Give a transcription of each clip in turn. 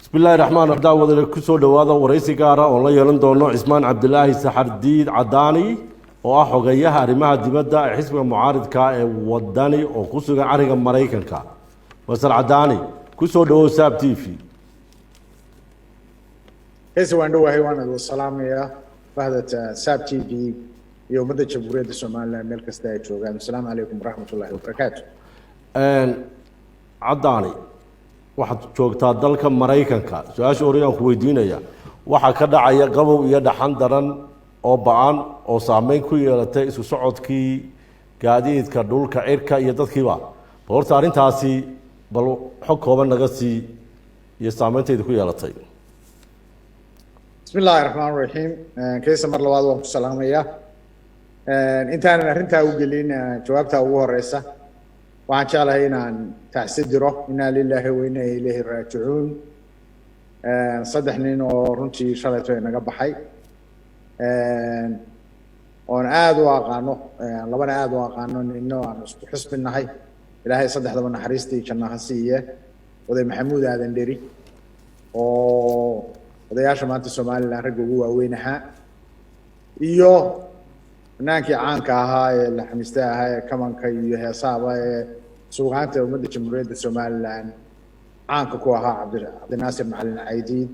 بسم الله الرحمن الرحيم دعوة كسر دوادا ورئيس كارا والله يلون دونه عثمان عبد الله سحردين عداني وأحو جيها رمها دمدا حسب معارض كا وداني وكسر عرق مريكان كا وصل عداني كسر دو ساب تيفي هسه وندو هيوان والسلام يا فهذا ساب تي في يوم مدة جمهورية الصومال ملك استايت شوغان السلام عليكم ورحمة الله وبركاته. عداني waxaad joogtaa dalka Mareykanka su'aasha oriyaan ku weydiinaya waxa ka dhacaya qabow iyo dhaxan daran oo ba'an oo saameyn ku yeelatay isu socodkii gaadiidka dhulka cirka iyo dadkiiba horta arintaasi bal xog kooban naga sii iyo saameynteedu ku yeelatay بسم الله الرحمن الرحيم كيس مر لبعض وقت السلام يا انت انا رنتا وقلين جوابتها ugu horeysa waxaan jeclahay inaan tacsidiro inaa lillahi wa inaa ilayhi raajicuun saddex nin oo runtii shalayto inaga baxay oon aad u aqaano labana aad u aqaano ninno aan isku xusbinahay ilaahay saddexdaba naxariistii jannaha siiye oday maxamuud aadan dheri oo odayaasha maanta Soomaaliland rag ugu waaweyn ahaa iyo naankii caanka ahaa ee la xamiista ahaa ee kamanka iyo heesaaba ee suuqaanta ummadda jamhuuriyadda Soomaaliland caanka ku ahaa Cabdinaasir Macalin Caydiid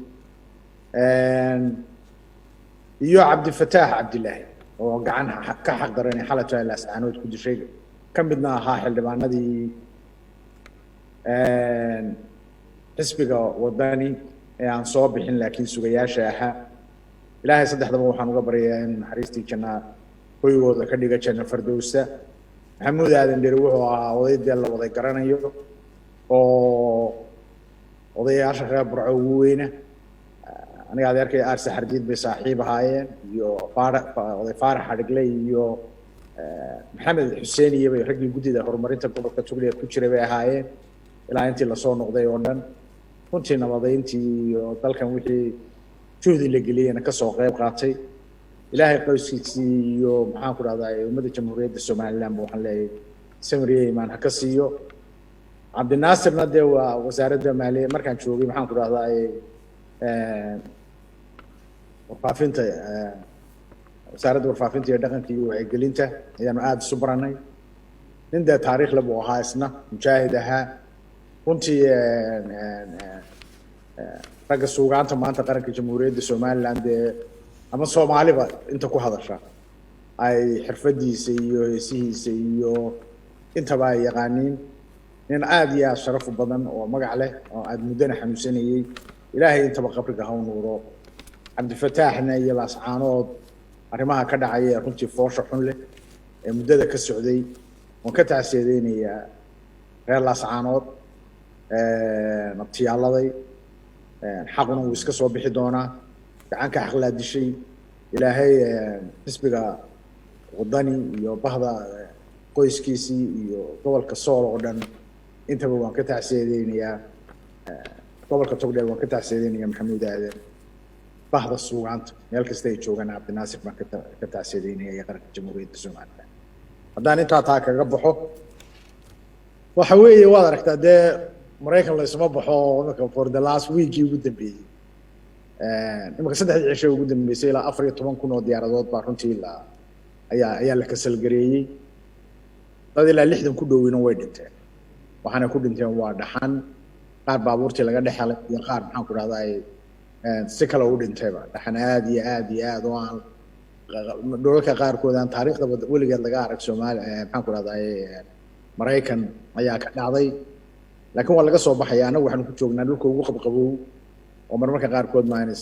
iyo Cabdifataax Cabdilaahi oo gacan ka xaq daranay xalalta ilaas aanood ku dishay kamidna ahaa xildhibaanadii xisbiga wadani ee aan soo bixin laakiin sugayaasha ahaa ilaahay saddexdaba waxaan uga baryayaa in naxariistii janna hoygooda ka dhiga janna fardowsa maxamuud aadan dheri wuxuu ahaa odaydii la wada garanayo oo odayaasha reer burco ugu weyna aniga adeerkay aarsa xardiid bay saaxiib ahaayeen iyo oday faarax xadhigle iyo maxamed xuseen iyo raggii guddida horumarinta gobolka Togdheer ku jiray bay ahaayeen ilaa intii la soo noqday oo dhan runtii nabadayntii iyo dalkan wixii juhdi la geliyayna ka soo qayb qaatay ilaahay qoyskiisii iyo maxaan ku raadayay ummadda jamhuuriyadda Soomaaliland waxaan leeyahay samriye imaan ha ka siiyo Cabdinaasirna dee waa wasaaradda maaliyadda markaan joogay maxaan ku raadayay warfaafinta wasaaradda warfaafinta iyo dhaqanka iyo wacyigelinta ayaanu aad isu baranay nin dee taariikh leh buu ahaa isna mujaahid ahaa runtii ragga suugaanta maanta qaranka jamhuuriyadda Soomaaliland ama Soomaaliba inta ku hadasha ay xirfadiisa iyo heesihiisa iyo intaba ay yaqaaniin nin aad iyo aad sharaf badan oo magac leh oo aad mudana xanuunsanayay ilaahay intaba qabriga ha u nuuro Cabdifataaxna iyo laascaanood arrimaha ka dhacaya runtii foosha xun leh ee muddada ka socday oo ka tacsiyeynaya reer laascaanood nabtiyaaladay xaqna uu iska soo bixi doonaa gacanka xaqlaa dishay ilaahay xisbiga wadani iyo bahda qoyskiisii iyo gobolka Sool oo dhan intaba waan ka tacsiyeynaya gobolka Togdheer waan ka tacsiyeynaya maxamuud aadan bahda suugaanta meel kasta ay joogaan Cabdinaasir baan ka tacsiyeynaya qaranka jamhuuriyadda Soomaaliland haddaan intaa taa kaga baxo waxa weeye waad aragtaa dee Mareykan la isma baxo marka for the last week ugu dambeeyay imika saddexdii cisho ugu dambeysay ilaa 14,000 oo diyaaradood baa runtii ayaa la kasal gareeyay dad ilaa 60 ku dhowina way dhinteen waxaana ku dhinteen waa dhaxan qaar baabuurtii laga dhexalay iyo qaar maxaan ku raadayay si kale u dhintayba dhaxan aad iyo aad oo aan dowladka qaarkood aan taariikhda weligeed laga arag Soomaaliya maxaan ku raadayay Mareykan ayaa ka dhacday laakiin waa laga soo baxaya anagu waxaan ku joognaa dhulka ugu qabqabow oo marmarka qaarkood minus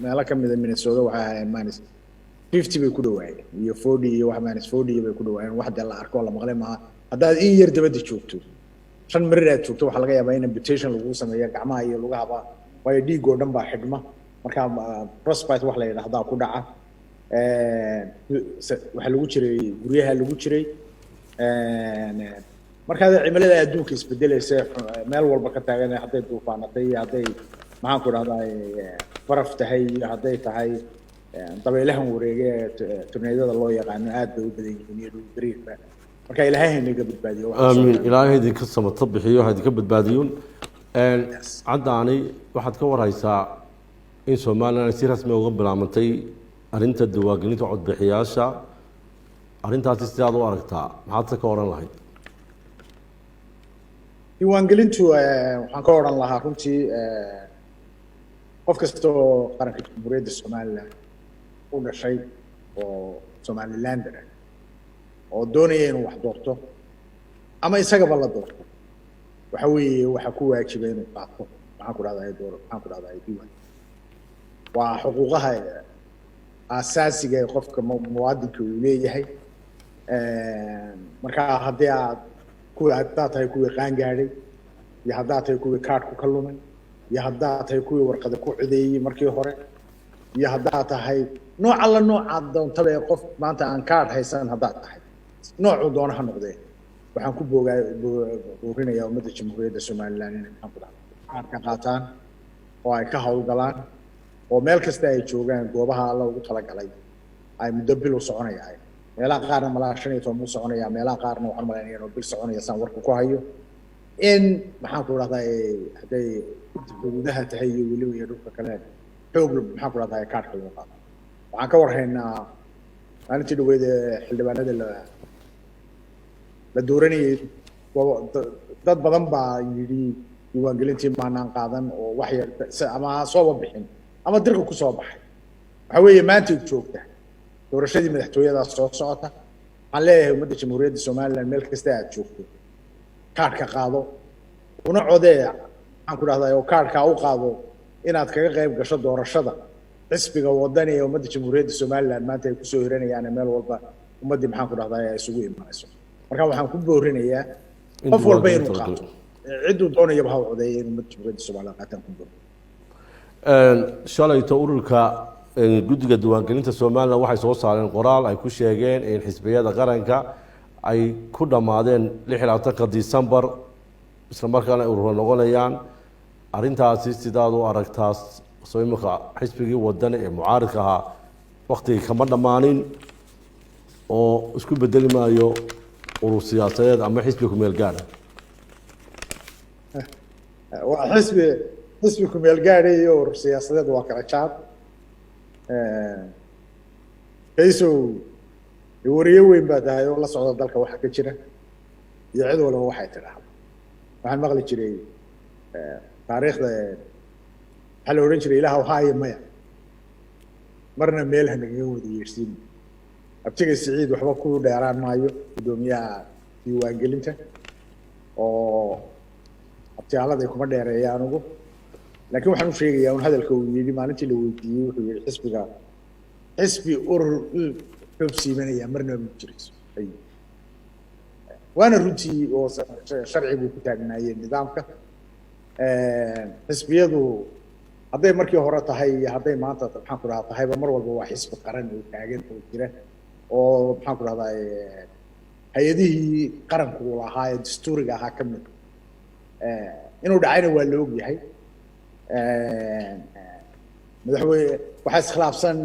meelo ka mid ah Minnesota waxa ahaayeen minus 50 bay ku dhawaayeen iyo 40 iyo wax minus 40 bay ku dhawaayeen wax la arko la maqlay ma haddaad in yar dabada joogto shan marir aad joogto waxa laga yaabaa in amputation lagu sameeyo gacmaha iyo lugahaba way dhiig oo dhan baa xidhma marka frostbite wax la yiraahdo ku dhaca waxa lagu jiray guryaha lagu jiray marka cimilada adduunka isbedelaysa meel walba ka taagan haday duufaanatay haday maxaan ku raadayay baraf tahay haday tahay dabaylahan wareega tornadoda loo yaqaan aad bay u badan yihiin iyo bariirka marka ilaahay inaga badbaadiyo aamin ilaahay idinka samata bixiyo hadii ka badbaadiyun caddaani waxaad ka warhaysaa in somalilan si rasmi uga bilaabantay arrinta diiwaangelinta codbixiyaasha arrintaasi sidaad u aragtaa maxaad se ka odhan lahayd diiwaangelintu waxaan ka odhan lahaa runtii qof kasta oo qaranka jamhuuriyadda somalilan u dhashay oo somalilander ah oo doonaya inuu wax doorto ama isagaba la doorto waxa weeye waxa ku waajiba inuu qaato maxaan ku dhahdaa diiwaan waa xuquuqaha aasaasiga ee qofka muwaadinka uu leeyahay marka haddii haddaad tahay kuwii qaangaadhay iyo haddaad tahay kuwii kaadhku ka lumay iyo haddaad tahay kuwii warqada ku codeeyey markii hore iyo haddaad tahay nooc alla noocaad doontaba ee qof maanta aan kaadh haysan haddaad tahay noocuu doona ha noqdee waxaan ku boorinayaa ummadda jamhuuriyadda somalilan inay maxaan ku dhahdaa kaadhka qaataan oo ay ka hawlgalaan oo meel kasta ay joogaan goobaha alla ugu talagalay ay muddo bil u soconayaan meelaha qaarna malaa 15 buu soconayaa meelaha qaarna waxaan malaynayaa inuu bil soconaya saan warka ku hayo in maxaan ku dhahdaa hadday xuduudaha tahay iyo weliba iyo dhulka kale xoog maxaan ku dhahdaa kaadhka loo qaado waxaan ka warhaynaa maalintii dhaweyd xildhibaanada la dooranayay dad badan baa yidhi diiwaangelintii maanaan qaadan oo wax yar ama sooba bixin ama dirka ku soo baxay waxa weeye maanta joogta doorashadii madaxtooyada soo socota waxaan leeyahay ummadda jamhuuriyadda somalilan meel kasta aad joogto kaadhka qaado una codee maxaan ku dhahdaa oo kaadhka u qaado inaad kaga qayb gasho doorashada xisbiga wadani ee ummadda jamhuuriyadda somalilan maanta ay kusoo hiranayaan meel walba ummaddii maxaan ku dhahdaa ay isugu imaanayso marka waxaan ku boorinayaa qof walba inuu qaato cidduu doonayaba ha u codeeya in ummadda jamhuuriyadda somalilan qaataan ku boorinayo shalayto ururka guddiga diiwaangelinta somalilan waxay soo saareen qoraal ay ku sheegeen in xisbiyada qaranka ay ku dhammaadeen 16 Disembar isla markaana ay urur noqonayaan arrintaasi sidaad u aragtaa soo imika xisbigii wadani ee mucaaridka ahaa waqtigii kama dhammaanin oo isku bedeli maayo urur siyaasadeed ama xisbi ku meel gaara waa xisbi ku meel gaadhay iyo urur siyaasadeed waa kala jaad kaysow wariye weyn baa tahay oo la socda dalka waxa ka jira iyo cid walba waxay tidhaahdo waxaan maqli jiray taariikhda waxaa la odhan jiray ilaah haaye maya marna meel hanagaga wada yeersiin abtiga siciid waxba ku dheeraan maayo guddoomiyaha diiwaangelinta oo abtiyaalada kuma dheereeya anugu laakiin waxaan u sheegayaa un hadalka uu yidhi maalintii la weydiiyey wuxuu yidhi xisbi urur xoob siimanaya marna ma jirayso waana runtii oo sharcigu ku taagnaayeen nidaamka xisbiyadu hadday markii hore tahay iyo hadday maanta maxaan ku dhahdaa tahayba mar walba waa xisbi qaran oo taagan oo jira oo maxaan ku dhahdaa hay-adihii qaranku lahaa ee dastuuriga ahaa ka mid inuu dhacayna waa la ogyahay madaxweyne waxaa iskhilaafsan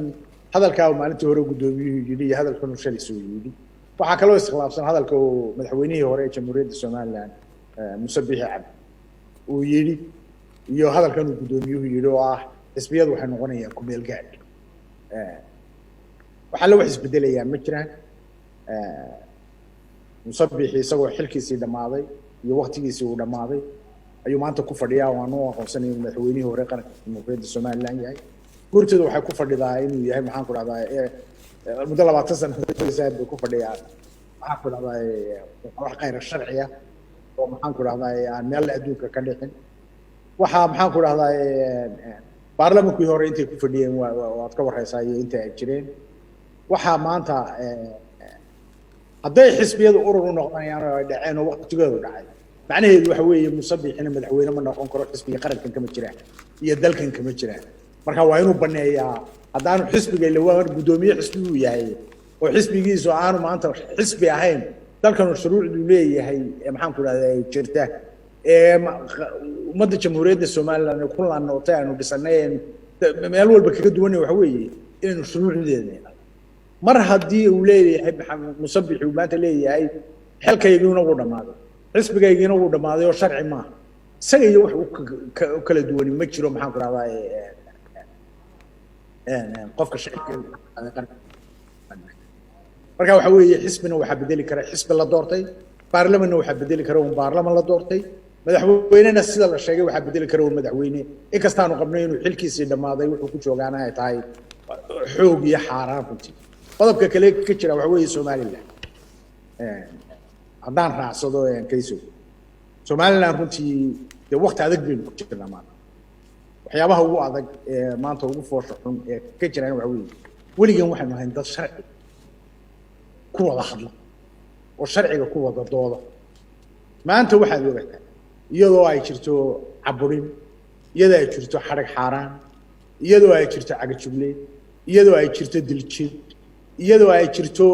hadalkaa maalintii hore guddoomiyuhu yidhi iyo hadalkan uu shalay soo yidhi waxaa kaloo iskhilaafsan hadalka uu madaxweynihii hore ee jamhuuriyadda somalilan Muuse Biixi Cabdi uu yidhi iyo hadalkan uu guddoomiyuhu yidhi oo ah xisbiyadu waxay noqonayaan ku meel gaadh waxaa la wax isbedelayaan ma jiraan Muuse Biixi isagoo xilkiisii dhammaaday iyo waqtigiisii uu dhammaaday ayuu maanta ku fadhiyaa waan u aqoonsanay madaxweynihii hore qaranka jamhuuriyadda somalilan yahay gurteedu waxay ku fadhidaa inuu yahay maxaan ku dhahdaa muddo 20 sano bay ku fadhiyaa maxaan ku dhahdaa wax khayr sharciya oo maxaan ku dhahdaa aan meel adduunka ka dhicin waxa maxaan ku dhahdaa baarlamaankii hore intay ku fadhiyeen waad ka warhaysaa iyo inta ay jireen waxa maanta hadday xisbiyadu urur u noqonayaan oo ay dhaceen oo waqtigoodu dhacay macnaheedu waxa weeye Muuse Biixina madaxweyne ma noqon karo xisbiga qarankan kama jiraan iyo dalkan kama jiraan marka waa inuu baneeyaa haddaanu xisbiga ilaa guddoomiye xisbi uu yahay oo xisbigiisu aanu maanta xisbi ahayn dalkan shuruucdu leeyahay maxaan ku dhahdaa jirta ummadda jamhuuriyadda somalilan ku laanootay aanu dhisanay meel walba kaga duwan waxa weeye inaynu shuruucdeeda mar haddii uu leeyahay Muuse Biixi uu maanta leeyahay xilkaygiina wuu dhammaaday xisbigaygiina wuu dhammaaday oo sharci maaha سجى يوح وكل دواني مجرو محاك هذا قفك الشعب marka waxa weeye xisbina waxa bedeli kara xisbi la doortay baarlamanna waxa bedeli kara baarlaman la doortay madaxweynena sida la sheegay waxa bedeli kara madaxweyne in kasta aanu qabnay inuu xilkiisii dhamaaday wuxuu ku joogaana ay tahay xoog iyo xaaraan runtii qodobka kale ka jira waxa weeye Soomaaliland haddaan raacsado kayso Soomaaliland runtii de waqti adag baynu ku jirnaa maanta waxyaabaha ugu adag maanta ugu foosho xun ka jiraan waxa weeye weligan waxaanu hayn dad sharci ku wada hadla oo sharciga ku wada dooda maanta waxaad ogaataa iyadoo ay jirto caburin iyadoo ay jirto xarag xaaraan iyadoo ay jirto cagajugle iyadoo ay jirto diljid iyadoo ay jirto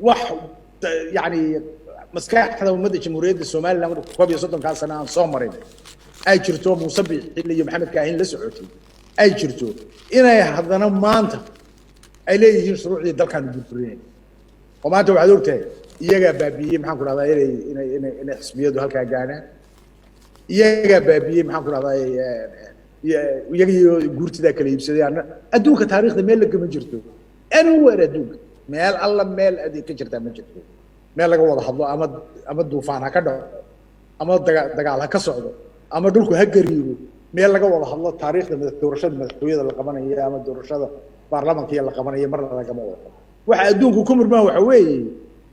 wax yani maskaxda ummadda jamhuuriyadda Soomaaliland markuu 17 sano aan soo marin ay jirto Muuse Biixi iyo Maxamed Kaahin la socotay ay jirto inay haddana maanta ay leeyihiin shuruucdii dalkan burburinay وما أنت وعدوكته يجا بابية محن كنا ضاير إن حسبيه ده هالك جانا يجا بابية محن كنا ضاير يجي جورت ذاك اللي يبصي يعني أدوك تاريخ الميل اللي كم جرتو أنا هو أدوك مال الله مال أدي كجرت من جرتو مال لقوا واضح الله أمد دوفانا كده أمد دجالها كسعده أمد دولك هجريو مال لقوا واضح الله تاريخ الدورشات المسؤولية اللي قبنا هي أمد الدورشات برلمان هي اللي قبنا هي مرة لقوا waxa adduunku ku murmaa waxa weeye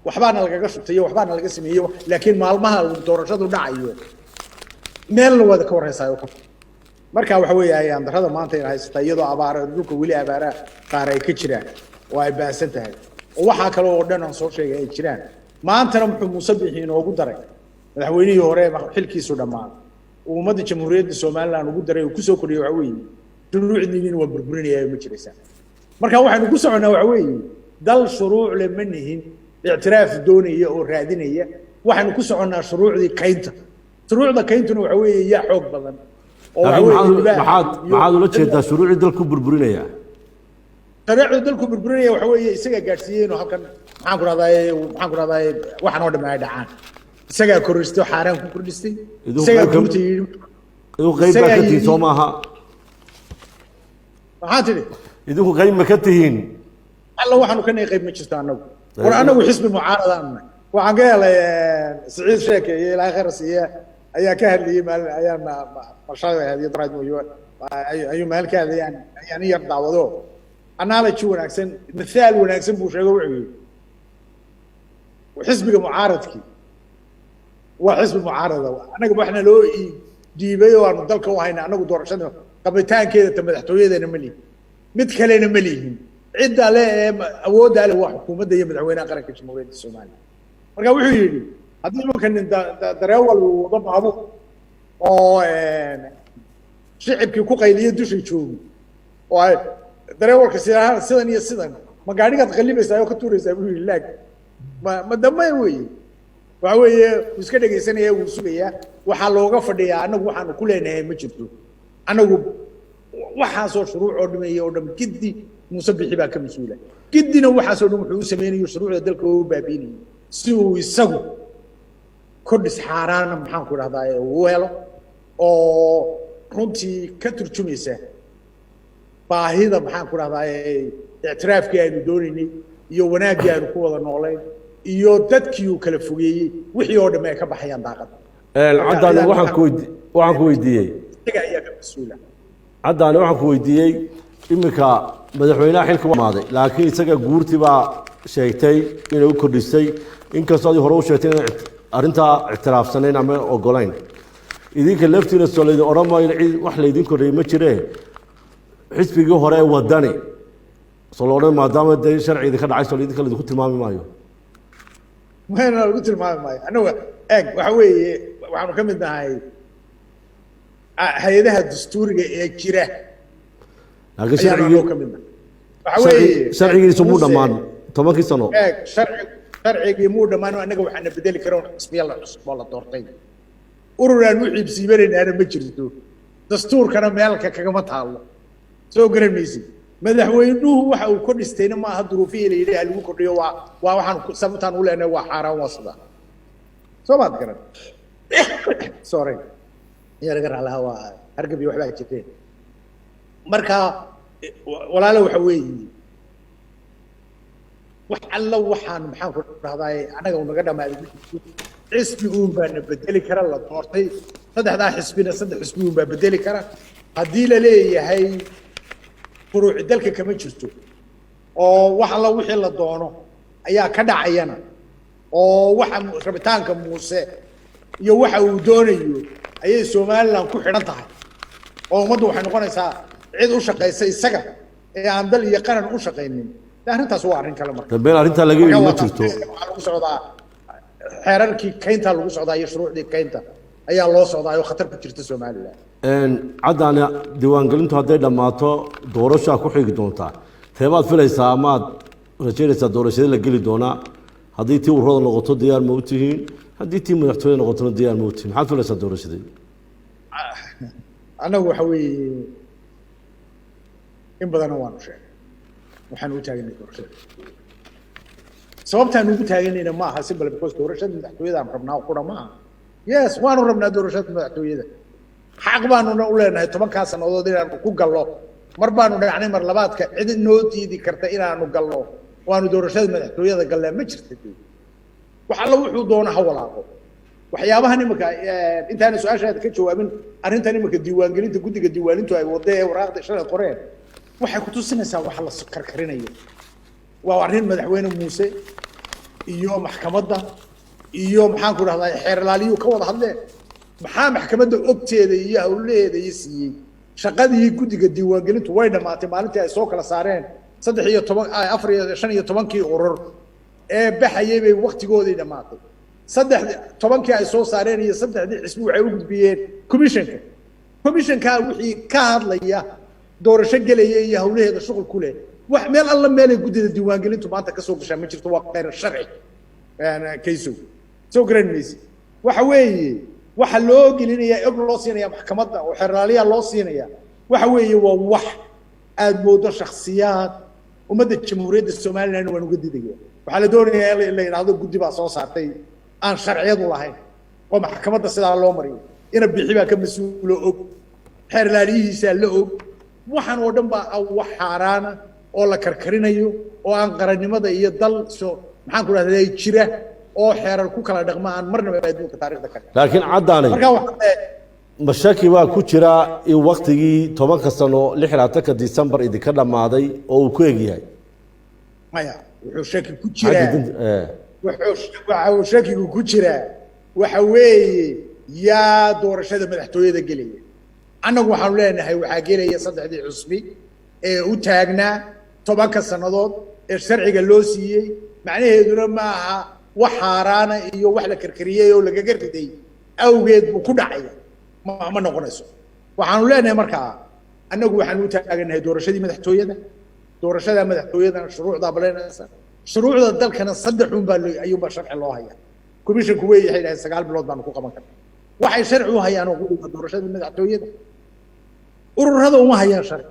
waxbaana laga shubtayo waxbaana laga sameeyo laakiin maalmaha doorashadu dhacayo meel wada ka warhaysayo marka waxa weeye ayaan darada maanta in haysta iyadoo abaar dhulka wali abaara qaar ay ka jiraan oo ay baasan tahay oo waxa kale oo dhan aan soo sheegay ay jiraan maantana muxuu Muuse Biixi inoogu daray madaxweynihii hore xilkiisu dhamaan ummadda jamhuuriyadda Soomaaliland ugu daray oo ku soo kordhiyay waxa weeye shuruucdiina waa burburinayay ma jiraysaa marka waxaanu ku soconaa waxa weeye دل شروع لمنهن اعتراف دونية أو رادينية وحنا كسرنا شروع ذي كينتا شروع ذا كينتا نوعوية يا حب بدن ما عاد ولا شيء ده شروع دل كبر برينية شروع دل كبر برينية وحوية سجى جالسين وهكذا محاكر هذا ومحاكر هذا وحنا وده ما يدعان سجى كورستو حرام كوردستي سجى كورتي إذا غيب مكتي سومها هاتلي إذا غيب مكتيين الله وحنا كنا يقيم مجلسنا وأنا وحزب المعارضة أنا وعن قال سعيد شاكي إلى آخر سيا أي كهل لي مال أيام مشاغل هذه طراد مليون أي مال كهل يعني يرضى وضوء أنا على شو ناكسن مثال وناكسن بوشاغل وحزب المعارض كي وحزب المعارضة أنا قبل إحنا لو جيبيه ونضلك وهنا أنا قدور عشان قبلتان كذا تمدحتويه ذا نملي متكلين مليهم عدة له أود على واحد حكومة ده مدحوينها قرن كجمهورية الصومال. مركا وحيد هذا ممكن دريول وضم أبوه أو شعب كيكو قيلية دوش يشوف. أو دريول كسيرها سيدني السيدن ما قاعدين قتخلي بس أيوة كتوري سبوي لك ما دم ما يوي. وهو مسكين جيسني هو سويا وحلوقة فديا أنا وحنا كلنا مجدو. أنا وحاسو شروع عدمية عدم كدي Muuse Biixi baa ka masuula gidina waxa soo dhan wuxuu sameeyay shuruucda dalka oo baabinay si uu isagu kordhis xaaraan maxaan ku raahdaa uu helo oo runtii ka turjumaysa baahida maxaan ku raahdaa اعتراafkii aynu doonaynay iyo wanaagii aynu ku wada noolayn iyo dadkii uu kala fogeeyay wixii oo dhamay ka baxayaan daaqad cadaan waxaan ku weydiiyay ayaa ka masuula cadaan waxaan ku weydiiyay imika madaxweynaha xilka waa maaday laakiin isaga guurti baa sheegtay inay u kordhisay inkastoo ay hore u sheegtay in arinta ictiraafsanayn ama ogolayn idinka laftiina Soomaaliya oromay wax la idin kordhay ma jireen xisbigii hore wadani Soomaaliya maadaama day sharciga ka dhacay Soomaaliya kala ku tilmaami maayo waxaan lagu tilmaami maayo anaga waxa weeye waxaanu ka mid nahay hay'adaha dastuuriga ee jira لكن شرعي سمو دمان تمام كيسانو شرعي مو دمان أنا جو حنا بدل كرون اسمي الله والله دورتين أوران وحيد سيبرين أنا بجرتو دستور كنا مالك كما تعال سو قرميسي ماذا هو إنه هو كل استينا ما هدروا فيه اللي هو كل يوم وحن سمتان ولا أنا وحارة وصدا سو ما تكرر سوري يا رجال على هوا هرقب يوحبها جتين مركا ولا لو حوي وحلا وحان محاك هذا أنا قلنا قدام هذا حسبيون بان بدلي كرا لا دورتي صدخدا حسبينا صدخ حسبيون بان بدلي كرا hadii la leeyahay furuuc dalka kama jirto oo wax la wixii la doono ayaa ka dhacayana oo waxa rabitaanka Muuse iyo waxa uu doonayo ayay Soomaaliland ku xidhan tahay oo umadu waxay noqonaysaa cid u shaqeysay isaga ee aan dal iyo qaran u shaqeynin arrintaas waa arrin kale marka dambeyn arrinta laga yiri ma jirto lagu socdaa xeerarkii kaynta lagu socdaa iyo shuruucdii kaynta ayaa loo socdaa oo khatar ku jirta Soomaaliland caddaana diiwaangelintu hadday dhammaato doorashaa ku xigi doontaa teebaad filaysaa amaad rajaynaysaa doorashada la geli doonaa haddii tii ururada noqoto diyaar ma u tihiin haddii tii madaxtooyada noqotona diyaar ma u tihiin maxaad filaysaa doorashadii anagu waxa weeye in badan waanu sheegay waxaan u taaganay doorashada sababtaan ugu taaganayna ma aha simple because doorashada madaxtooyada aan rabnaa qura ma aha yes waanu rabnaa doorashada madaxtooyada xaq baanu u leenahay 10 sanadood inaan ku gallo mar baanu dhacnay mar labaadka cid noo diidi karta inaanu gallo waanu doorashada madaxtooyada galnaa ma jirto waxa la wuxuu doona hawlaaqo waxyaabaha nimanka intaan su'aashaada ka jawaabin arrintan nimanka diiwaangelinta guddiga diiwaanintu ay wadday waraaqda shalay qoreen waxay ku tusinaysaa wax la karkarinayo waa arrin madaxweyne Muuse iyo maxkamadda iyo maxaan ku rahdaa xeer ilaaliyo ka wada hadleen maxaa maxkamadda ogteeda iyo hawleeda iyo siiyay shaqadii guddiga diiwaangelintu way dhamaatay maalintii ay soo kala saareen 4 urur ee baxayay bay waqtigoodii dhamaatay 13 ay soo saareen iyo 3 xisbi waxay u gudbiyeen commissionka wixii ka hadlaya doorasho galaya iyo hawleeda shaqo ku leh wax meel alla meel ay guddiga diiwaangelintu maanta ka soo gashaa ma jirto waa qeyr sharci kayso soo garanaysi waxa weeye waxa loo gelinayaa og loo siinaya maxkamadda oo xeraaliya loo siinaya waxa weeye waa wax aad moodo shakhsiyaad ummadda jamhuuriyadda Soomaaliland waan uga diidayaa waxa la doonayaa in la yiraahdo guddi baa soo saartay aan sharciyad u lahayn oo maxkamadda sidaa loo mariyo ina bixi baa ka mas'uulo og xeraaliyihiisa la og waxaan oo dhan baa wax xaraana oo la karkarinayo oo aan qarannimada iyo dal soo maxaan ku raadayay jira oo xeerar ku kala dhaqmaan marnaba adduunka taariikhda ka laakiin caddaanay mashaki waa ku jira in waqtigii 10 sano 16 December idinka dhamaaday oo uu ku egyahay maya wuxuu shaki ku jiraa wuxuu shaki ku jiraa waxa weeye yaa doorashada madaxtooyada gelaya annagu waxaan leenahay waxa gelaya 3 xusbi ee u taagnaa 10 sanadood ee sharciga loo siiyay macnaheeduna ma aha wax xaraana iyo wax la karkariyay oo laga gardiday awgeed buu ku dhacay ma noqonayso waxaanu leenahay markaa annagu waxaan u taaganahay doorashadii madaxtooyada shuruucda baleenaysa shuruucda dalkana 3 baa ayuuba sharci loo hayaa commissionku way yahay 9 bilood baan ku qaban karnaa waxay sharci u hayaan oo guddiga doorashada madaxtooyada ururada uma hayaan sharci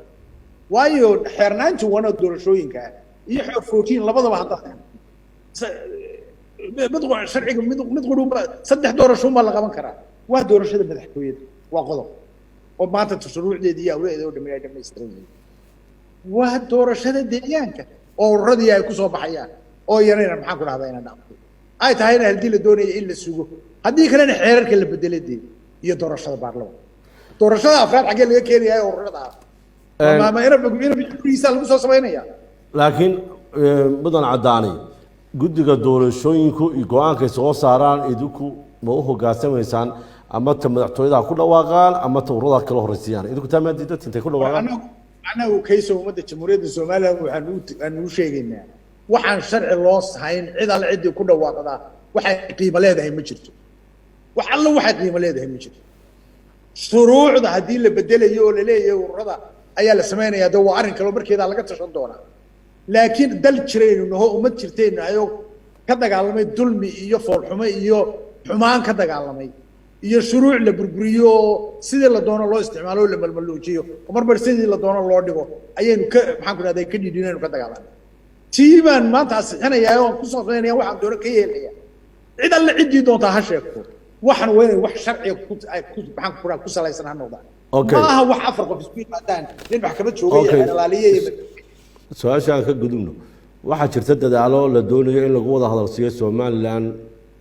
waayo xeernaantu wana doorashooyinka iyo xoofoojin labadaba hadda مدغو شرعي مدغو 3 doorasho ma la qaban karaa waa doorashada madaxtooyada waa qodob oo maanta tashruucdeedii awleed oo dhamaystiran waa doorashada deegaanka oo ururadii ay ku soo baxayaan oo yarayna maxaan ku rahdaa inaan dhaafo ay tahayna hadii la doonayo in la sugo hadii kalena xeerarka la bedeladii iyo doorashada baarlamaanka doorashada afraad xagee laga keenayaa ururada ma ina bixisa lagu soo sameynaya laakiin badan cadaanay guddiga doorashooyinku iyo go'aanka soo saaraan idinku ma u hogaasamaysaan ama ta madaxtooyada ku dhawaaqaan ama ta ururada kala horeysiyaan idinku taamaantii dadka intay ku dhawaaqaan anagu kayso ummadda jamhuuriyadda Soomaaliland waxaan u sheegaynaa waxaan sharci loo sahayn cid alla cid ku dhawaaqada waxay qiimo leedahay ma jirto wax alla waxay qiimo leedahay ma jirto shuruucda hadii la bedelayo oo la leeyahay ururada ayaa la sameeynaya dad waa arrin kale markeeda laga tashan doonaa laakiin dal jireen oo ummad jirteen ayo ka dagaalamay dulmi iyo foolxumo iyo xumaan ka dagaalamay iyo shuruuc la burburiyo sidii la doono loo isticmaalo la malmaloojiyo marbar sidii la doono loo dhigo ayaynu ka maxaan ku raadayay ka dhidinaynu ka dagaalamay tiiban maanta asixinaya oo ku soo sameynaya waxaan doona ka yeelaya cid alla cidii doonta ha sheegto waxan weyn wax sharci ku maxaan ku ku salaysan ha noqdaan maaha wax afar qof isku yimaadaan nin maxkamad joogay ilaaliyay su-aashaan ka gudubno waxaa jirta dadaalo la doonayo in lagu wada hadalsiiyo Somaliland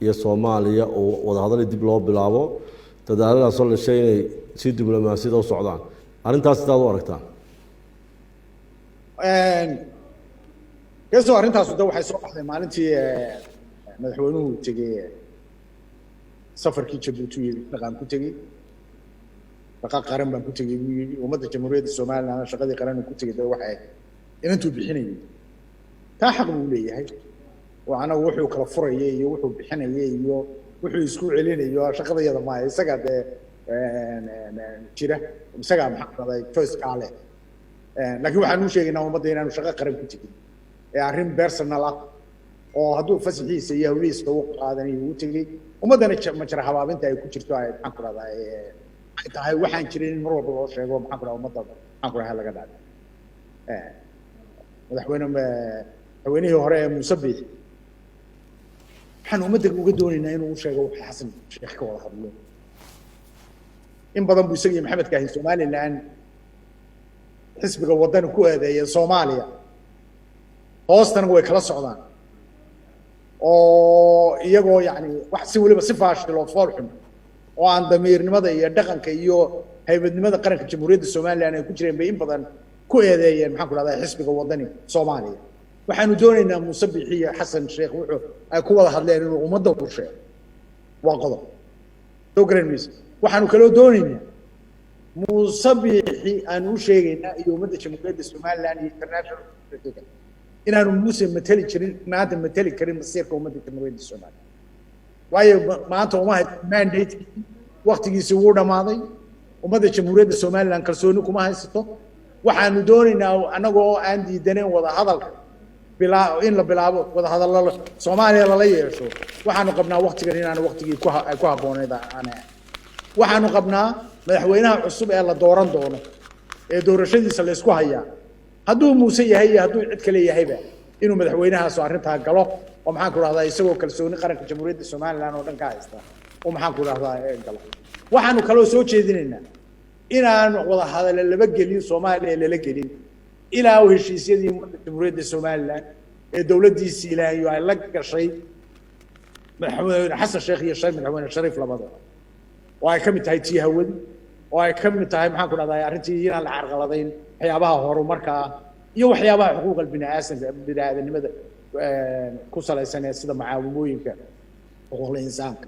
iyo Soomaaliya oo wada hadal dib loo bilaabo dadaaladaas oo la sheegay si diblomaasiyad u socdaan arrintaas sidaad u aragtaa kasoo arrintaas waxay soo baxday maalintii madaxweynuhu tegay safarkii Djibouti dhaqan ku tegay dhaqan qaran baan ku tegay ummadda jamhuuriyadda Soomaaliland shaqadii qaran ku tegay waxay intuu bixinayay taa xaq uu leeyahay waana wuxuu kala furayay iyo wuxuu bixinayay iyo wuxuu isku celinayo shaqadayada ma isaga jira isaga maxay choice kale laakiin waxaan u sheegaynaa ummadda inaanu shaqo qaran ku tegin ee arrin personal ah oo hadduu fasaxiisa iyo hawlihiisa uu qaadanayo uu tegay ummadana ma jira habaabinta ay ku jirto ay maxaan ku radaa ay tahay waxaan jirin in mar walba loo sheego maxaan ku radaa ummadda maxaan ku radaa laga dhaco madaxweynihii hore ee Muuse Biixi waxaan ummadda uga doonaynaa inuu sheego waxa Xasan Sheekh ka wada hadlo in badan buu isagii Maxamed Kaahin Somaliland xisbiga waddan ku aadeeyay Soomaaliya hoostana way kala socdaan oo iyagoo yani wax si waliba si faashil oo fool xun oo aan damiirnimada iyo dhaqanka iyo haybadnimada qaranka jamhuuriyadda Soomaaliland ay ku jireen bay in badan ku eedeeyeen maxaan ku radaa xisbiga waddani Soomaaliya waxaanu doonaynaa Muuse Biixi iyo Xasan Sheekh wuxuu ay ku wada hadleen inuu ummadda u sheego waa qodob soo garanaysa waxaanu kaloo doonaynaa Muuse Biixi aan u sheegaynaa iyo ummadda jamhuuriyadda Soomaaliland iyo international community inaanu Muuse matali jirin maanta matali karin masiirka ummadda jamhuuriyadda Soomaaliland waayo maanta uma hay mandate waqtigiisii wuu dhamaaday ummadda jamhuuriyadda Soomaaliland kalsooni kuma haysato waxaanu doonaynaa anagoo aan diidaneen wada hadalka in la bilaabo wada hadallo Soomaaliya la yeesho waxaanu qabnaa waqtigan inaanu waqtigii ku habboonayd waxaanu qabnaa madaxweynaha cusub ee la dooran doono ee doorashadiisa la isku hayaa hadduu Muuse yahay iyo hadduu cid kale yahayba inuu madaxweynahaas arrintaa galo oo maxaan ku raahdaa isagoo kalsooni qaranka jamhuuriyadda Soomaaliland oo dhan ka haysta oo maxaan ku raahdaa galo waxaanu kaloo soo jeedinaynaa inaan wada hadal laba gelin Soomaaliya lala gelin ilaa heshiisyadii ummadda jamhuuriyadda Soomaaliland ee dawladdiisii ilaahay ay la gashay madaxweyne Xasan Sheekh iyo madaxweyne Shariif labadaba oo ay ka mid tahay tii hawada oo ay ka mid tahay maxaan ku raahdaa arrintii inaan la carqaladayn waxyaabaha horumarka iyo waxyaabaha xuquuqda bini'aadanimada ku salaysan sida macaawimooyinka xuquuqda insaanka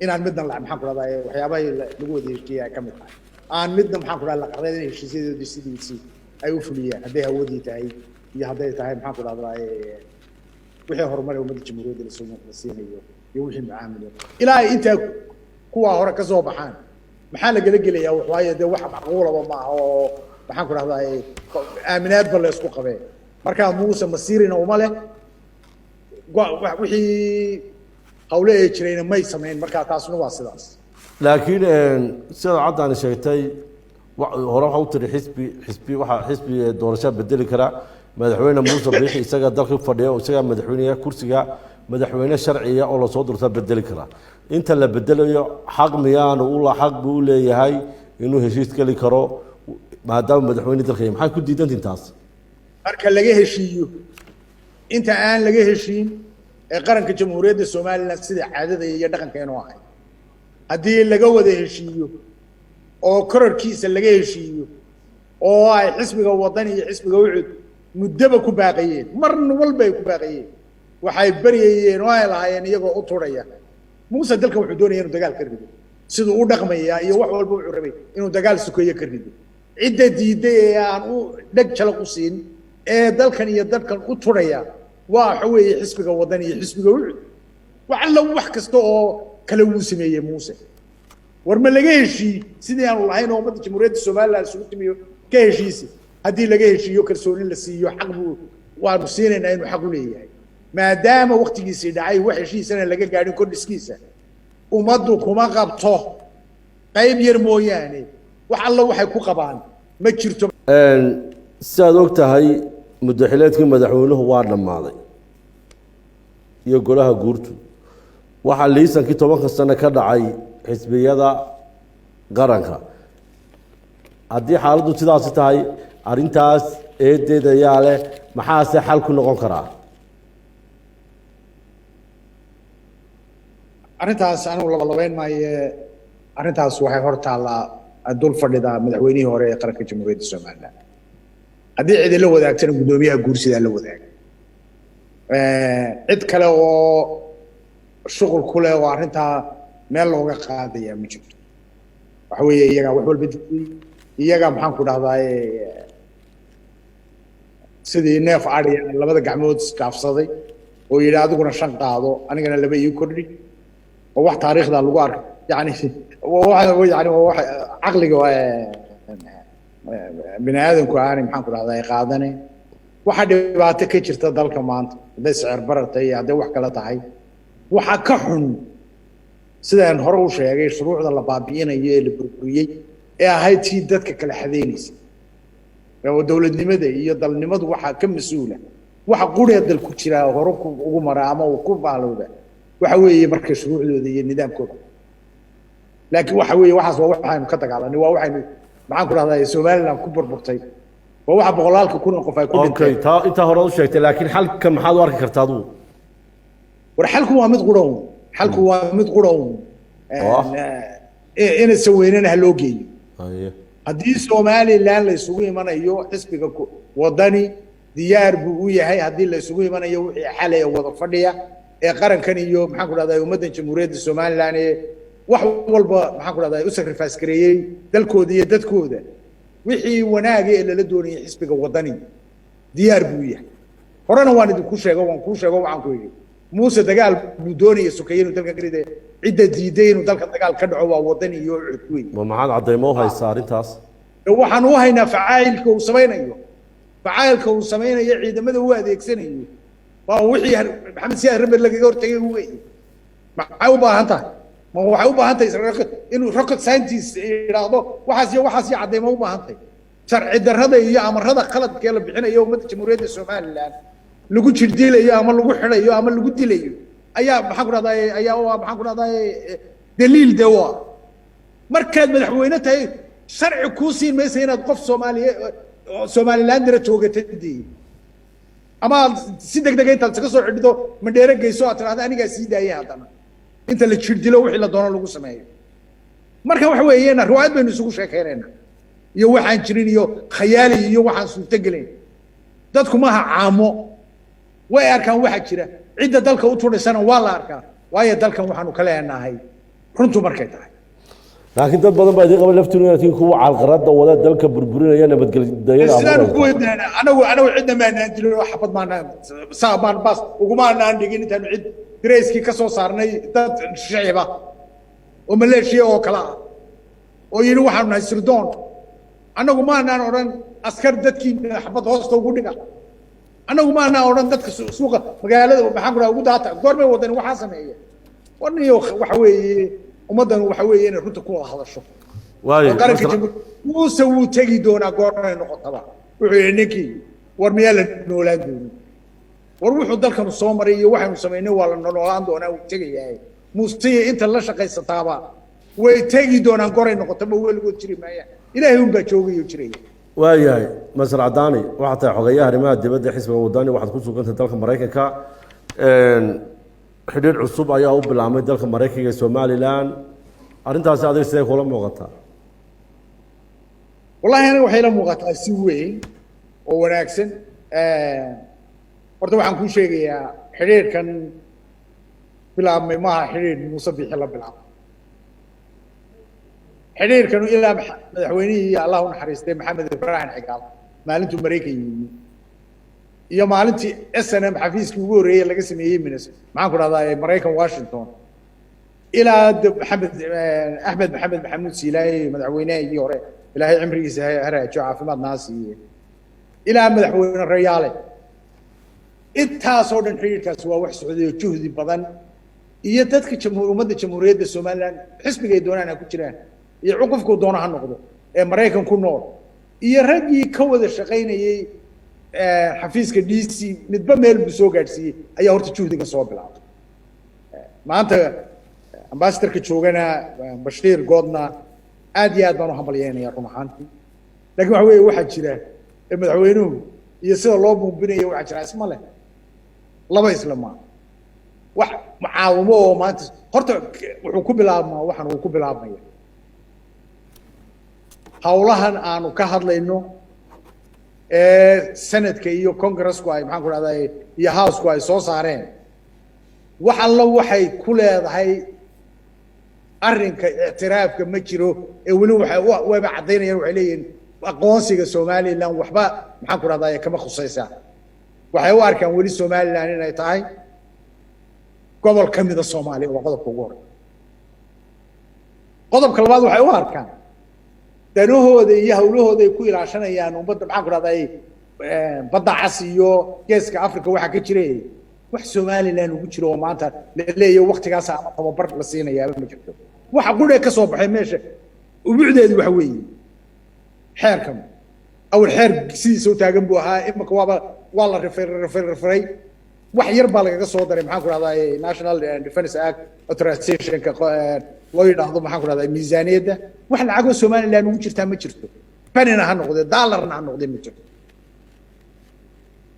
inaan midna maxaan ku raahdaa waxyaabaha lagu wada heshiiyay ay ka mid tahay aan midna maxaan ku raahdaa la qarayn heshiisyadoodii sidiisii ay u fuliyaan hadday hawadii tahay iyo hadday tahay maxaan ku raahdaa wixii horumar ee ummadda jamhuuriyadda la siinayo iyo wixii macaamilo ilaa ay intaa kuwa hore ka soo baxaan maxaa lagala gelayaa waayo dee wax macquulaba ma aha oo maxaan ku raahdaa aaminaadba la isku qabee markaa Muuse masiirina uma leh wixii hawle ay jirayna may samayn markaa taasuna waa sidaas laakiin sida cadaan sheegtay hore waxa u tiri xisbi doorasho bedeli kara madaxweyne Muuse Biixi isaga dalka fadhiya isaga madaxweynaha kursiga madaxweyne sharciya oo la soo durta bedeli kara inta la bedelayo xaq miyaan u xaq buu leeyahay inuu heshiis gali karo maadaama madaxweyne dalka maxay ku diidantiin taas marka laga heshiiyo inta aan laga heshiin ee qaranka jamhuuriyadda Soomaaliland sida caadada iyo dhaqankeenu ahay haddii laga wada heshiiyo oo kororkiisa laga heshiiyo oo ay xisbiga wadan iyo xisbiga wuxuu muddaba ku baaqayeen marna walba ay ku baaqayeen waxay bariyeen oo ay lahaayeen iyagoo u turaya Muuse dalka wuxuu doonayay inuu dagaal ka rido sidoo u dhaqmaya iyo wax walba wuxuu rabay inuu dagaal sukeeyo ka rido cidda diiday ee aan u dhag jala ku siin ee dalkan iyo dadkan u turaya waxa weeye xisbiga wadan iyo xisbiga wuxuu wacalla wax kasta oo kala uu sameeyay Muuse war ma laga heshii sidii aan lahayn oo ummadda jamhuuriyadda Soomaaliland isugu timiyo ka heshiisi haddii laga heshiiyo kalsooni la siiyo xaq buu waanu siinaynaa inuu xaq u leeyahay maadaama waqtigiisii dhacay wax heshiisana laga gaadhin kordhiskiisa ummaddu kuma qabto qayb yar mooyaane wax alla waxay ku qabaan ma jirto sidaad og tahay muddaxileedkii madaxweynuhu waa dhammaaday iyo golaha guurtu waxaa liisankii 10 sano ka dhacay xisbiyada qaranka haddii xaaladdu sidaasi tahay arrintaas eedeeda ayaa leh maxaase xal ku noqon karaa arrintaas anigu labalabeyn maaye arrintaas waxay hor taallaa dul fadhida madaxweynihii hore ee qaranka jamhuuriyadda somaliland haddii cid la wadaagtana guddoomiyaha guursidaa la wadaaga cid kale oo shuqul ku leh oo arrintaa meel looga qaadaya ma jirto waxa weeye iyagaa wax walba difiyey iyagaa maxaan ku dhahdaa sidii neef adhiya labada gacmood isdhaafsaday oo yidhi adiguna 5 qaado anigana 2 ii kordhi oo wax taariikhda lagu arkay yani wax caqliga bini aadamku aanay maxaan ku dhahdaa qaadanay waxa dhibaato ka jirta dalka maanta haday sicir baratay haday wax kala tahay waxa ka xun sidaan hore u sheegay shuruucda la baabi'inayo ee la burburiyay ee ahayd tii dadka kala xadeynaysa oo dawladnimada iyo dalnimadu waxa ka mas'uula waxa quriyada dalku jira hore ugu mara ama ku baalowda waxa weeye markay shuruucdooda iyo nidaamkooda laakiin waxa weeye waxaas waa waxaanu ka dagaalanay waa waxaanu maxaan ku dhahdaa Soomaaliland ku burburtay waa waxa boqolaalka kun oo qof ay ku dhintay inta hore u sheegtay laakiin xalka maxaad u arki kartaa aduu war xalku waa mid quraw xalku waa mid quraw in saweynana loo geeyo haddii Soomaaliland la isugu imanayo xisbiga wadani diyaar buu u yahay haddii la isugu imanayo wixii xalay wada fadhiya ee qarankan iyo maxaan ku dhahdaa ummadda jamhuuriyadda Soomaaliland wax walba maxaan ku dhahdaa u sacrifice gareeyay dalkooda iyo dadkooda wixii wanaag ee la doonayay xisbiga wadani diyaar buu yahay horena waan idinku sheego waxaan ku yiri muuse dagaal buu doonayay sukayn dalka gariday cidda diiday inuu dalka dagaal ka dhaco waa wadani iyo cudweyn ma maxaad cadeymo haysaa arrintaas waxaan u haynaa facailka uu samaynayo ciidamada uu adeegsanayo waa wixii maxamed siyaad rabbi laga hortagay weey maxay u baahan tahay ma waxay u baahan tahay inuu rocket scientist yiraahdo waxaas iyo cadeymo u baahan tahay sharci darrada iyo amarada qaladka ee la bixinayo ummadda jamhuuriyadda Soomaaliland lagu jirdiilayo ama lagu xirayo ama lagu dilayo ayaa maxaan ku dhahdaa daliil dawa markaad madaxweyne tahay sharci ku siin maysa inaad qof Soomaaliland dira joogatay ama si degdeg intaad iska soo xidhido mandheere geyso aad tiraahdo aniga sii daayay hadana inta la jirdilo wixii la doono lagu sameeyo marka waxa weeyeen riwaayad baynu isugu sheekeynayna iyo waxaan jirin iyo khayaali iyo waxaan suurta gelin dadku ma aha caamo way arkaan waxa jira cidda dalka u tuurisana waa la arkaa waayo dalkan waxaanu ka leenahay runtu markay tahay laakiin dad badan baa idin qaba laftiina inay kuwa calqarada wada dalka burburinaya nabadgelyada sidaan ku weydana anagu cidna ma aan dilin wax xabad ma saaban bas uguma aan dhigin intaan cid direyskii ka soo saarnay dad shacaba oo maleeshiya oo kala oo yiri waxaan nahay sirdoon anagu ma aan oran askar dadkii xabad hoosta ugu dhiga anagu ma aan oran dadka suuqa magaalada maxaan ku ugu daata goormay wadan waxa sameeyay warniyo waxa weeye ummadan waxa weeye inay runta ku hadasho waayo qaranka muuse wuu tagi doonaa goornay noqotaba wuxuu yiri ninkii war miyaa la noolaan doonaa war wuxuu dalkan soo maray iyo waxaanu sameynay waa la noolaan doonaa uu tagayaa muuse inta la shaqaysataaba way tagi doonaan goornay noqotaba weligood jiri maaya ilaahay un baa joogayo jiraya waayahay masar cadaani waxaa tahay xogayaha arrimaha dibadda xisbiga wadani waxaad ku sugantay dalka maraykanka xidhiidh cusub ayaa u bilaabmay dalka maraykanka ee Soomaaliland arrintaasi adiga sidee kula muuqataa wallahi aniga waxay la muuqataa si weyn oo wanaagsan horta waxaan ku sheegayaa xidhiidhkan bilaabmay maaha xidhiidh muuse bixi la bilaabay xidhiidhkan ilaa madaxweynihii Allah u naxariistay Maxamed Ibrahim Cigaal maalintuu Mareykan yimid iyo maalintii SNM xafiiskii ugu horeeyay laga sameeyay Minnesota maxaan ku dhahdaa Mareykan Washington ilaa Ahmed Maxamuud Siilaaye madaxweynihii hore ilaahay cimrigiisa haraajo caafimaad naasi ilaa madaxweyne Rayaale intaasoo dhan xiriirkaas waa wax socday juhdi badan iyo dadka ummadda jamhuuriyadda Soomaaliland xisbiga ay doonaan ku jiraan iyo qofku doona ha noqdo ee Mareykan ku nool iyo raggii ka wada shaqeynayay xafiiska DC midba meel buu soo gaarsiiyay ayaa horta juhdiga soo bilaabay maanta ambassadorka joogana Bashiir Goodna aad iyo aad baan u hambalyeynaya run ahaantii laakiin waxa weeye waxa jira madaxweynuhu iyo sida loo muubinayo waxa jira isma leh laba islama wax macaawimo oo maanta horta wuxuu ku bilaabmaa waxaan uu ku bilaabmaya hawlahan aanu ka hadlayno sanadka iyo congressku ay maxaan ku rahdaa iyo housku ay soo saareen wax alla waxay ku leedahay arrinka ictiraafka ma jiro ee weli wayba cadaynayaan waxay leeyihiin aqoonsiga Somaliland waxba maxaan ku rahdaa kama khusaysa waxay u arkaan weli Somaliland inay tahay gobol ka mid ah Soomaaliya oo qodobka ugu horeeya qodobka labaad waxay u arkaan danahooda iyo hawlahooda ay ku ilaashanayaan ummadda maxaan ku rahdaa badda cas iyo geeska Afrika waxa ka jiray wax Somaliland ugu jiro oo maanta leeyahay waqtigaas ama tababar la siinayaa ma jirto waxa qudhe ka soo baxay meesha ubuucdeedu waxa weeye xeerkan aw xeer sidiisa u taagan buu ahaa imika waa la referay wax yar baa laga soo daray maxaan ku rahdaa National Defence Act Authorization ka loo yiraahdo maxaan ku rahdaa miisaaniyadda wax lacag oo Somaliland ugu jirta ma jirto penina ha noqdo dollarna ha noqdo ma jirto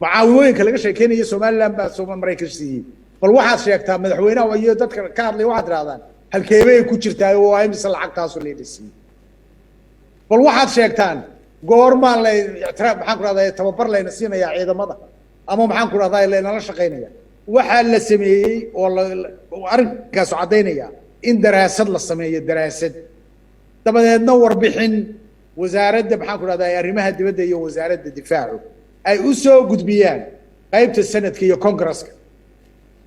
macaawinooyinka laga sheekeynayo Somaliland baa Soomaaliya Mareykan siiyay bal waxaad sheegtaa madaxweynaha iyo dadka ka hadlay waxaad raadaan halkeebay ku jirtaa oo ay mis lacagtaas oo leedisiin bal waxaad sheegtaan goorma la ictiraaf maxaan ku rahdaa tababar layna siinaya ciidamada ama maxaan ku rahdaa layna la shaqeynaya waxa la sameeyay oo arrinkaas cadeynaya in daraasad la sameeyo daraasad dabadeedna warbixin wasaaradda maxaan ku rahdaa arrimaha dibadda iyo wasaaradda difaacu ay u soo gudbiyaan qaybta sanadka iyo congresska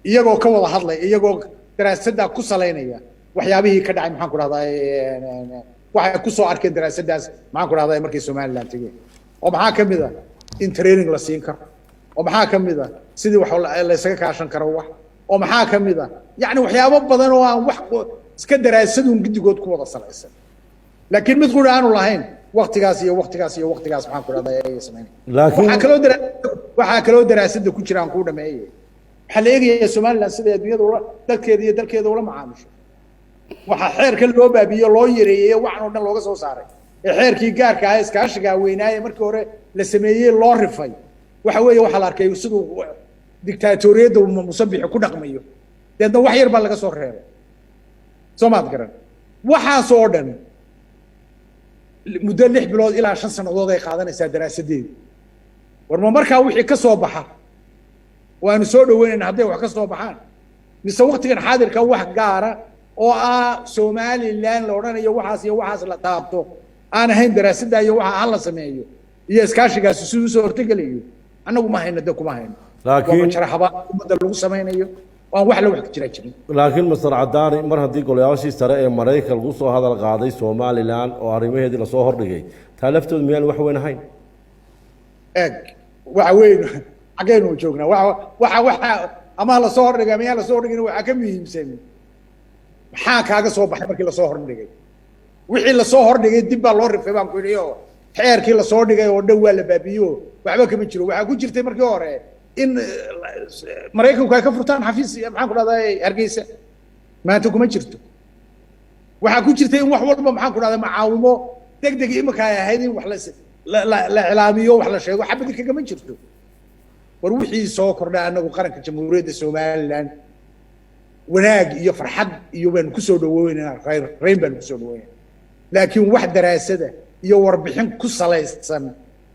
iyagoo ka wada hadlay iyagoo daraasadda ku saleynaya waxyaabihii ka dhacay maxaan ku rahdaa waxay ku soo arkeen daraasaddaas maxaan ku rahdaa markii Somaliland tagay oo maxaa ka mid ah in training la siin karo oo maxaa ka mid ah sidii wax la isaga kaashan karo wax oo maxaa ka mid ah yani waxyaabo badan oo aan wax iska daraasadun gidigood ku wada salaysan laakiin mid qura aanu lahayn waqtigaas iyo waqtigaas iyo waqtigaas maxaan ku rahdaa ay sameeyeen laakiin waxa kale oo daraasadda ku jiraan ku dhameeyay waxa la eegayaa Somaliland sida adduunyada dalkeeda iyo dalkeeda ula macaamisho waxa xeerka loo baabiyo loo yareeyay waxaan oo dhan looga soo saaray xeerkii gaarka ah iskaashiga weynaaye markii hore la sameeyay loo rifay waxa weeye waxa la arkay sidoo dictatoriyada musabix ku dhaqmayo deedna wax yar baa laga soo reebay Soomaad garan waxaas oo dhan muddo 6 bilood ilaa 5 sanadood ay qaadanaysaa daraasadeedu warma markaa wixii ka soo baxa waanu soo dhaweynaa haday wax ka soo baxaan mise waqtigan xaadirka wax gaara oo Somaliland la oranayo waxaas la taabto aan ahayn daraasadda iyo waxa la sameeyo iyo iskaashigaas sidoo soo hortagalayo anagu ma hayno kuma hayno laakiin sharaxaba umada lagu sameeyo waan wax la wax jira jirin laakiin Mr. Cadaani mar haddii golayaashii sare ee Mareykanka lagu soo hadal qaaday Somaliland oo arrimaheedii la soo hordhigay taalaftooda miyaan wax weyn ahayn waxa weyn xageenu joognaa waxa ama la soo hordhigay miyaan la soo hordhigin waxa ka muhiimsan maxaa kaaga soo baxay markii la soo hordhigay wixii la soo hordhigay dib baa loo rifay baan ku yidhi oo xeerkii la soo dhigay oo dhow waa la baabiyo waxba kama jiro waxa ku jirtay markii hore in Mareykanku ay ka furtaan xafiis maxaan ku rahdaa Hargeysa maanta kuma jirto waxa ku jirtay in wax walba maxaan ku rahdaa macaawimo degdeg imika ay ahayd in wax la ilaamiyo wax la sheego xabad kagama jirto war wixii soo kordhay anagu qaranka jamhuuriyadda Somaliland wanaag iyo farxad iyo baan ku soo dhaweynaa reyn baan ku soo dhaweynaa laakiin wax daraasada iyo warbixin ku salaysan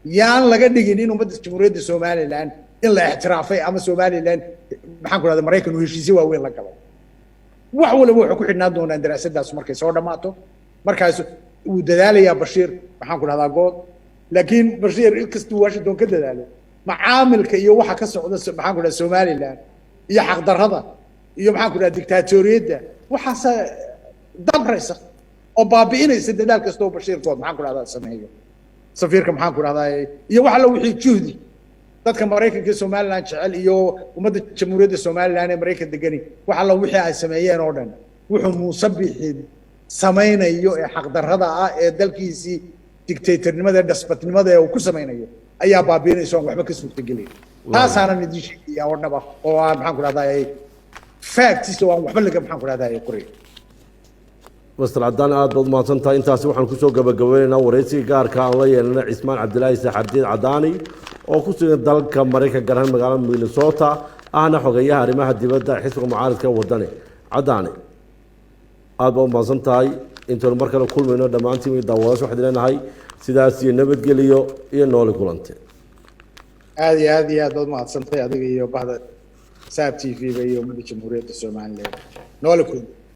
yaan laga dhigin in ummadda jamhuuriyadda Somaliland in la ixtiraafay ama Somaliland maxaan ku rahdaa Mareykan uu heshiisyo waaweyn la galay wax walba wuxuu ku xidhnaan doonaa daraasadaas markay soo dhamaato markaas uu dadaalayaa Bashiir maxaan ku rahdaa good laakiin Bashiir inkastoo Washington ka dadaalo macaamilka iyo waxa ka socda maxaan ku rahdaa Somaliland iyo xaq darrada iyo maxaan ku rahdaa dictatoriyada waxaas dabraysa oo baabi'inaysa dadaal kasta oo Bashiir good maxaan ku rahdaa sameeyo safiirka maxaan ku rahdaa iyo waxa la wixii juhdi dadka Mareykanka Somaliland jecel iyo ummadda jamhuuriyadda Somaliland ee Mareykan degani waxa la wixii ay sameeyeen oo dhan wuxuu muusabixin sameynayo ee xaq darrada ah ee dalkiisii dictatornimada dasbatnimada ee uu ku sameynayo ayaa baabi'inaysa oo waxba ka suurtagelay taasaana nidii sheegaya oo dhaba oo maxaan ku rahdaa facts oo waxba laga maxaan ku rahdaa qoray master cadaan aad baad mahadsantahay intaasi waxaan kusoo gabagabeynaynaa wareysiga gaarka aan la yeelanay cismaan cabdilaahi saxardiin cadaani oo ku sugan dalka maraykanka gaar ahaan magaalada Minnesota ahna xogeyaha arrimaha dibadda xisbiga mucaaradka wadani cadaani aad baad mahadsantahay intaan mar kale kulmayno dhammaantiin daawadayaasha waxaan leenahay sidaas iyo nabadgeliyo iyo nooli kulante aad iyo aad baad mahadsantahay adiga iyo bahda SABC TV iyo ummadda Jamhuuriyadda Soomaaliya nooli kulante